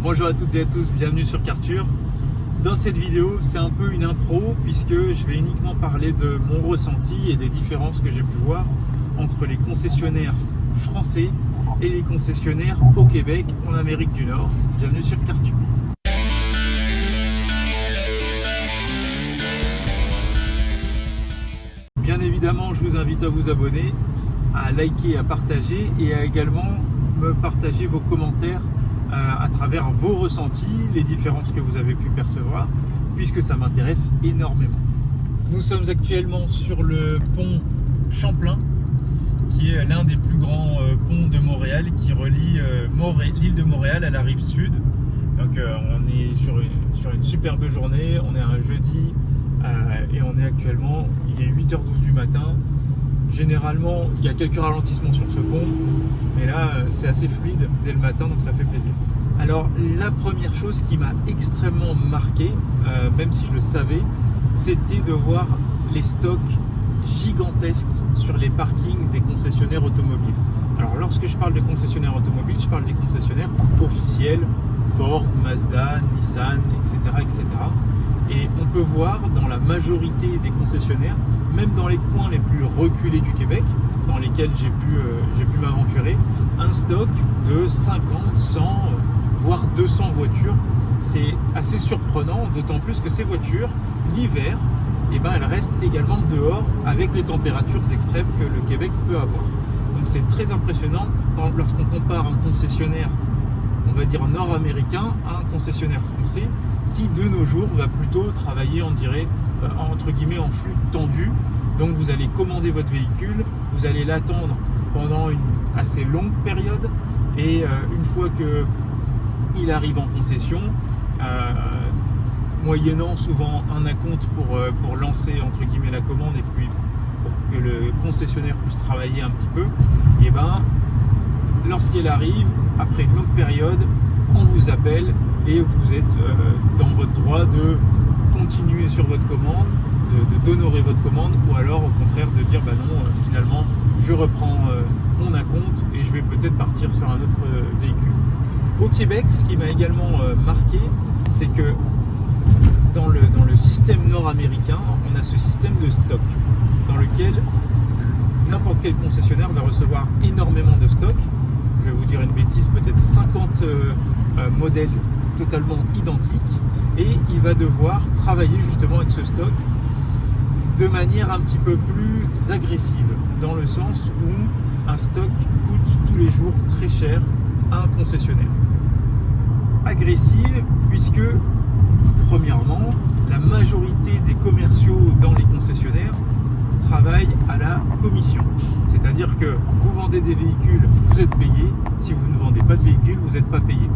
Bonjour à toutes et à tous, bienvenue sur Karture. Dans cette vidéo, c'est un peu une impro puisque je vais uniquement parler de mon ressenti et des différences que j'ai pu voir entre les concessionnaires français et les concessionnaires au Québec, en Amérique du Nord. Bienvenue sur Karture. Bien évidemment, je vous invite à vous abonner, à liker, à partager et à également me partager vos commentaires à travers vos ressentis, les différences que vous avez pu percevoir, puisque ça m'intéresse énormément. Nous sommes actuellement sur le pont Champlain, qui est l'un des plus grands ponts de Montréal, qui relie l'île de Montréal à la rive sud. Donc on est sur une superbe journée, on est un jeudi et on est actuellement, il est 8h12 du matin. Généralement, il y a quelques ralentissements sur ce pont, mais là, c'est assez fluide dès le matin, donc ça fait plaisir. Alors, la première chose qui m'a extrêmement marqué, même si je le savais, c'était de voir les stocks gigantesques sur les parkings des concessionnaires automobiles. Alors, lorsque je parle de concessionnaires automobiles, je parle des concessionnaires officiels, Ford, Mazda, Nissan, etc., etc. Et on peut voir dans la majorité des concessionnaires, même dans les coins les plus reculés du Québec, dans lesquels j'ai pu m'aventurer, un stock de 50, 100, voire 200 voitures. C'est assez surprenant, d'autant plus que ces voitures, l'hiver, elles restent également dehors avec les températures extrêmes que le Québec peut avoir. Donc c'est très impressionnant lorsqu'on compare un concessionnaire, on va dire nord-américain, à un concessionnaire français qui de nos jours va plutôt travailler, on dirait, entre guillemets en flux tendu. Donc vous allez commander votre véhicule, vous allez l'attendre pendant une assez longue période et une fois qu'il arrive en concession, moyennant souvent un acompte pour lancer entre guillemets la commande et puis pour que le concessionnaire puisse travailler un petit peu, et lorsqu'il arrive, après une longue période, on vous appelle et vous êtes dans votre droit de continuer sur votre commande, d'honorer votre commande, ou alors au contraire de dire non, finalement je reprends mon acompte et je vais peut-être partir sur un autre véhicule. Au Québec, ce qui m'a également marqué, c'est que dans le système nord-américain, on a ce système de stock dans lequel n'importe quel concessionnaire va recevoir énormément de stock. Je vais vous dire une bêtise, peut-être 50 modèles totalement identiques, et il va devoir travailler justement avec ce stock de manière un petit peu plus agressive, dans le sens où un stock coûte tous les jours très cher à un concessionnaire. Agressive puisque, premièrement, la majorité des commerciaux dans les concessionnaires travaillent à la commission. C'est-à-dire que vous vendez des véhicules, vous êtes payé. Si vous ne vendez pas de véhicules, vous n'êtes pas payé.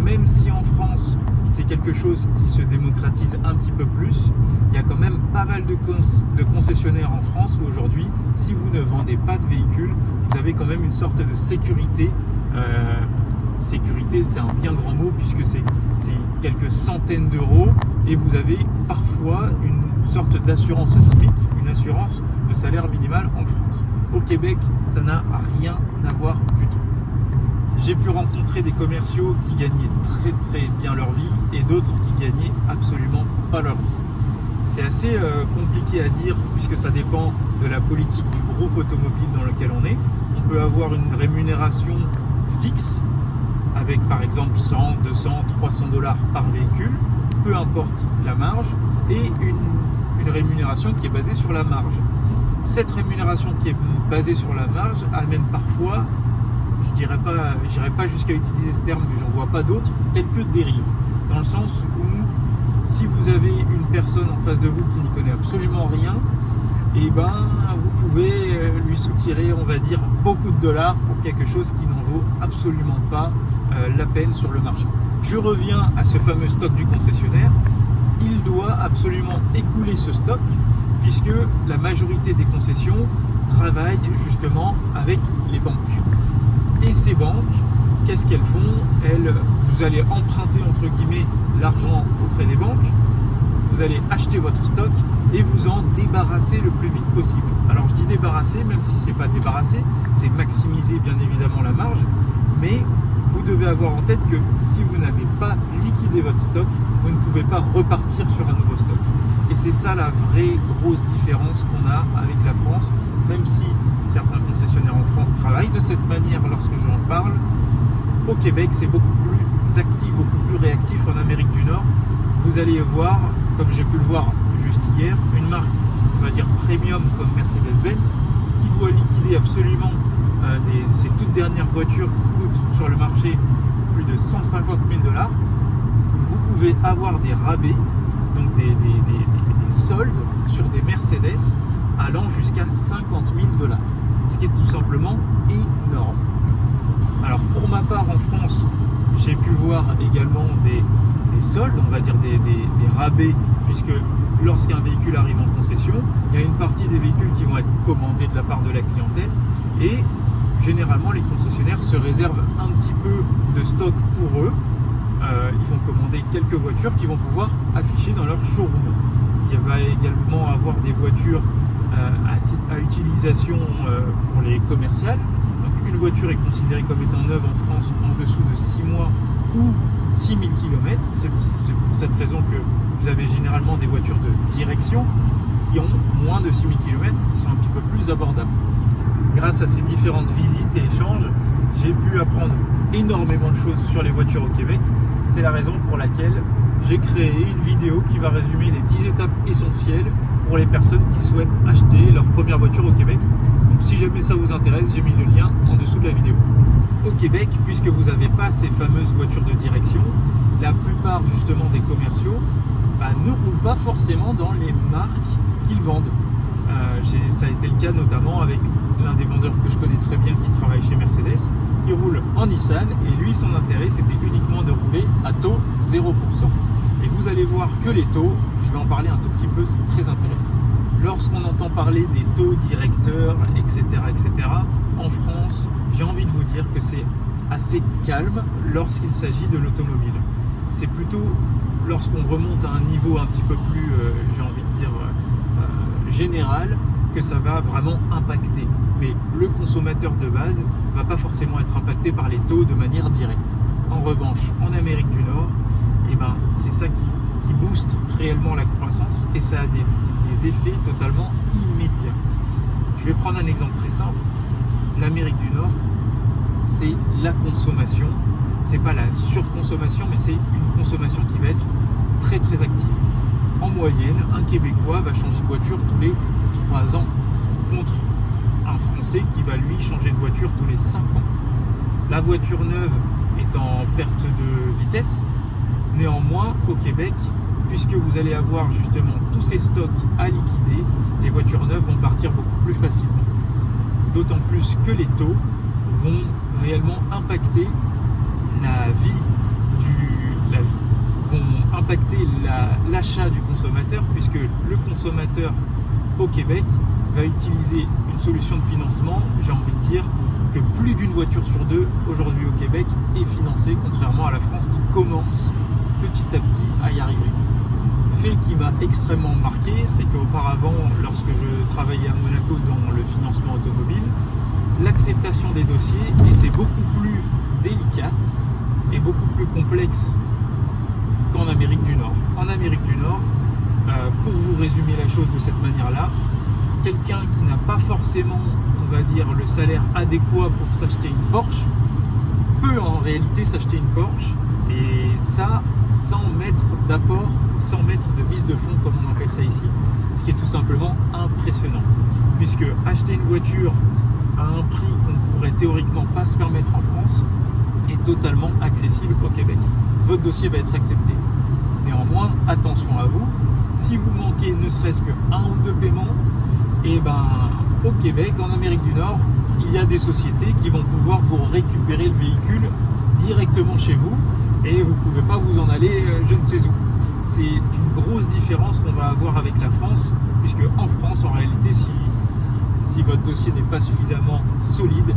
Même si en France, c'est quelque chose qui se démocratise un petit peu plus, il y a quand même pas mal de concessionnaires en France où aujourd'hui, si vous ne vendez pas de véhicules, vous avez quand même une sorte de sécurité. Sécurité, c'est un bien grand mot puisque c'est quelques centaines d'euros et vous avez parfois une sorte d'assurance SMIC, une assurance de salaire minimal en France. Au Québec, ça n'a rien à voir du tout. J'ai pu rencontrer des commerciaux qui gagnaient très très bien leur vie et d'autres qui gagnaient absolument pas leur vie. C'est assez compliqué à dire puisque ça dépend de la politique du groupe automobile dans lequel on est. On peut avoir une rémunération fixe avec par exemple 100, 200, 300 $ par véhicule, peu importe la marge, et une rémunération qui est basée sur la marge. Cette rémunération qui est basée sur la marge amène parfois, je n'irai pas jusqu'à utiliser ce terme, mais j'en vois pas d'autres, quelques dérives. Dans le sens où si vous avez une personne en face de vous qui n'y connaît absolument rien, vous pouvez lui soutirer, on va dire, beaucoup de dollars pour quelque chose qui n'en vaut absolument pas la peine sur le marché. Je reviens à ce fameux stock du concessionnaire. Il doit absolument écouler ce stock puisque la majorité des concessions travaillent justement avec les banques. Et ces banques, qu'est-ce qu'elles font ? Vous allez emprunter entre guillemets l'argent auprès des banques, vous allez acheter votre stock et vous en débarrasser le plus vite possible. Alors je dis débarrasser, même si c'est pas débarrasser, c'est maximiser bien évidemment la marge, mais vous devez avoir en tête que si vous n'avez pas votre stock, vous ne pouvez pas repartir sur un nouveau stock. Et c'est ça la vraie grosse différence qu'on a avec la France, même si certains concessionnaires en France travaillent de cette manière lorsque j'en parle. Au Québec, c'est beaucoup plus actif, beaucoup plus réactif. En Amérique du Nord, vous allez voir, comme j'ai pu le voir juste hier, une marque, on va dire premium comme Mercedes-Benz, qui doit liquider absolument ces toutes dernières voitures qui coûtent sur le marché plus de 150 000 $. Vous pouvez avoir des rabais, donc des soldes sur des Mercedes allant jusqu'à 50 000 $, ce qui est tout simplement énorme. Alors pour ma part en France, j'ai pu voir également des soldes, on va dire des rabais, puisque lorsqu'un véhicule arrive en concession, il y a une partie des véhicules qui vont être commandés de la part de la clientèle et généralement les concessionnaires se réservent un petit peu de stock pour eux. Ils vont commander quelques voitures qu'ils vont pouvoir afficher dans leur showroom. Il va également avoir des voitures à utilisation pour les commerciales. Donc une voiture est considérée comme étant neuve en France en dessous de 6 mois ou 6000 km. C'est pour cette raison que vous avez généralement des voitures de direction qui ont moins de 6000 km, qui sont un petit peu plus abordables. Grâce à ces différentes visites et échanges, j'ai pu apprendre énormément de choses sur les voitures au Québec. C'est la raison pour laquelle j'ai créé une vidéo qui va résumer les 10 étapes essentielles pour les personnes qui souhaitent acheter leur première voiture au Québec. Donc si jamais ça vous intéresse, j'ai mis le lien en dessous de la vidéo. Au Québec, puisque vous n'avez pas ces fameuses voitures de direction, la plupart justement des commerciaux ne roulent pas forcément dans les marques qu'ils vendent. Ça a été le cas notamment avec l'un des vendeurs que je connais très bien qui travaille chez Mercedes, qui roule en Nissan, et lui son intérêt c'était uniquement de rouler à taux 0%. Et vous allez voir que les taux, je vais en parler un tout petit peu, c'est très intéressant. Lorsqu'on entend parler des taux directeurs, etc., en France, j'ai envie de vous dire que c'est assez calme lorsqu'il s'agit de l'automobile. C'est plutôt lorsqu'on remonte à un niveau un petit peu plus, j'ai envie de dire, général, que ça va vraiment impacter. Mais le consommateur de base ne va pas forcément être impacté par les taux de manière directe. En revanche, en Amérique du Nord, c'est ça qui booste réellement la croissance et ça a des effets totalement immédiats. Je vais prendre un exemple très simple. L'Amérique du Nord, c'est la consommation. C'est pas la surconsommation, mais c'est une consommation qui va être très très active. En moyenne, un Québécois va changer de voiture tous les 3 ans, contre un Français qui va lui changer de voiture tous les 5 ans. La voiture neuve est en perte de vitesse. Néanmoins, au Québec, puisque vous allez avoir justement tous ces stocks à liquider, les voitures neuves vont partir beaucoup plus facilement. D'autant plus que les taux vont réellement impacter vont impacter l'achat du consommateur, puisque le consommateur au Québec va utiliser une solution de financement. J'ai envie de dire que plus d'une voiture sur 2 aujourd'hui au Québec est financée, contrairement à la France qui commence petit à petit à y arriver. Fait qui m'a extrêmement marqué, c'est qu'auparavant, lorsque je travaillais à Monaco dans le financement automobile, l'acceptation des dossiers était beaucoup plus délicate et beaucoup plus complexe qu'en Amérique du Nord. En Amérique du Nord, pour vous résumer la chose de cette manière-là, quelqu'un qui n'a pas forcément, on va dire, le salaire adéquat pour s'acheter une Porsche, peut en réalité s'acheter une Porsche, et ça sans mettre d'apport, sans mettre de vis de fond comme on appelle ça ici, ce qui est tout simplement impressionnant, puisque acheter une voiture à un prix qu'on ne pourrait théoriquement pas se permettre en France est totalement accessible au Québec. Votre dossier va être accepté. Néanmoins, attention à vous, si vous manquez ne serait-ce que 1 ou 2 paiements, au Québec, en Amérique du Nord, il y a des sociétés qui vont pouvoir vous récupérer le véhicule directement chez vous et vous ne pouvez pas vous en aller je ne sais où. C'est une grosse différence qu'on va avoir avec la France, puisque en France, en réalité, si votre dossier n'est pas suffisamment solide,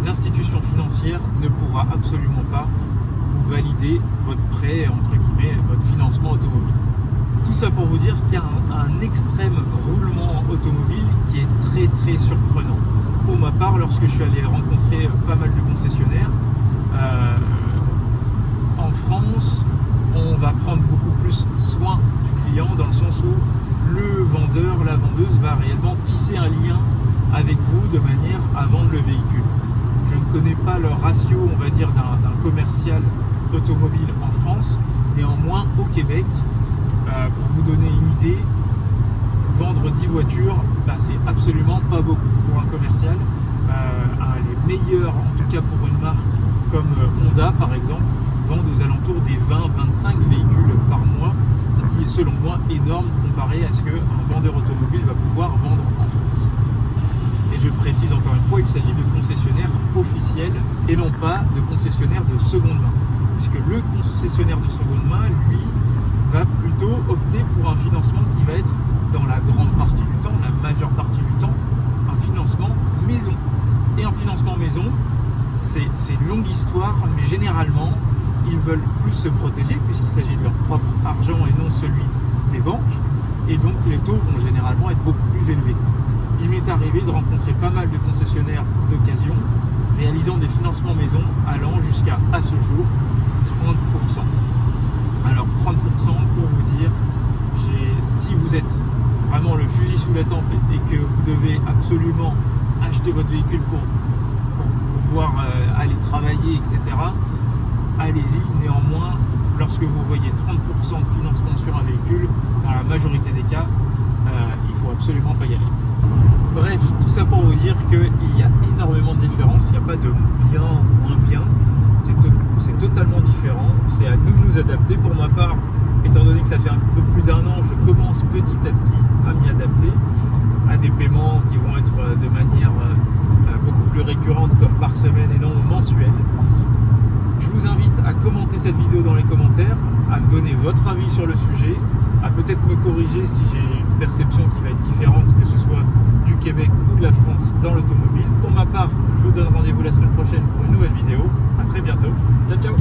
l'institution financière ne pourra absolument pas vous valider votre prêt, entre guillemets, votre financement automobile. Tout ça pour vous dire qu'il y a un extrême roulement automobile qui est très très surprenant. Pour ma part, lorsque je suis allé rencontrer pas mal de concessionnaires, en France, on va prendre beaucoup plus soin du client, dans le sens où le vendeur, la vendeuse va réellement tisser un lien avec vous de manière à vendre le véhicule. Je ne connais pas le ratio, on va dire, d'un commercial automobile en France. Néanmoins, au Québec, pour vous donner une idée, vendre 10 voitures, c'est absolument pas beaucoup pour un commercial. Les meilleurs, en tout cas pour une marque comme Honda par exemple, vendent aux alentours des 20-25 véhicules par mois, ce qui est selon moi énorme comparé à ce qu'un vendeur automobile va pouvoir vendre en France. Et je précise encore une fois, il s'agit de concessionnaires officiels et non pas de concessionnaires de seconde main. Puisque le concessionnaire de seconde main, lui, va plutôt opter pour un financement qui va être, dans la grande partie du temps, la majeure partie du temps, un financement maison. Et un financement maison, c'est une longue histoire, mais généralement, ils veulent plus se protéger puisqu'il s'agit de leur propre argent et non celui des banques. Et donc, les taux vont généralement être beaucoup plus élevés. Il m'est arrivé de rencontrer pas mal de concessionnaires d'occasion réalisant des financements maison allant jusqu'à, à ce jour, 30%. Alors 30% pour vous dire, si vous êtes vraiment le fusil sous la tempe et que vous devez absolument acheter votre véhicule pour pouvoir aller travailler, etc., allez-y. Néanmoins, lorsque vous voyez 30% de financement sur un véhicule, dans la majorité des cas, il ne faut absolument pas y aller. Bref, tout ça pour vous dire qu'il y a énormément de différences, il n'y a pas de bien ou moins bien, c'est totalement différent, c'est à nous de nous adapter. Pour ma part, étant donné que ça fait un peu plus d'1 an, je commence petit à petit à m'y adapter à des paiements qui vont être de manière beaucoup plus récurrente, comme par semaine et non mensuelle. Je vous invite à commenter cette vidéo dans les commentaires, à me donner votre avis sur le sujet, à peut-être me corriger si j'ai une perception qui va être différente, que ce soit du Québec ou de la France dans l'automobile. Pour ma part, je vous donne rendez-vous la semaine prochaine pour une nouvelle vidéo. À très bientôt. Ciao, ciao.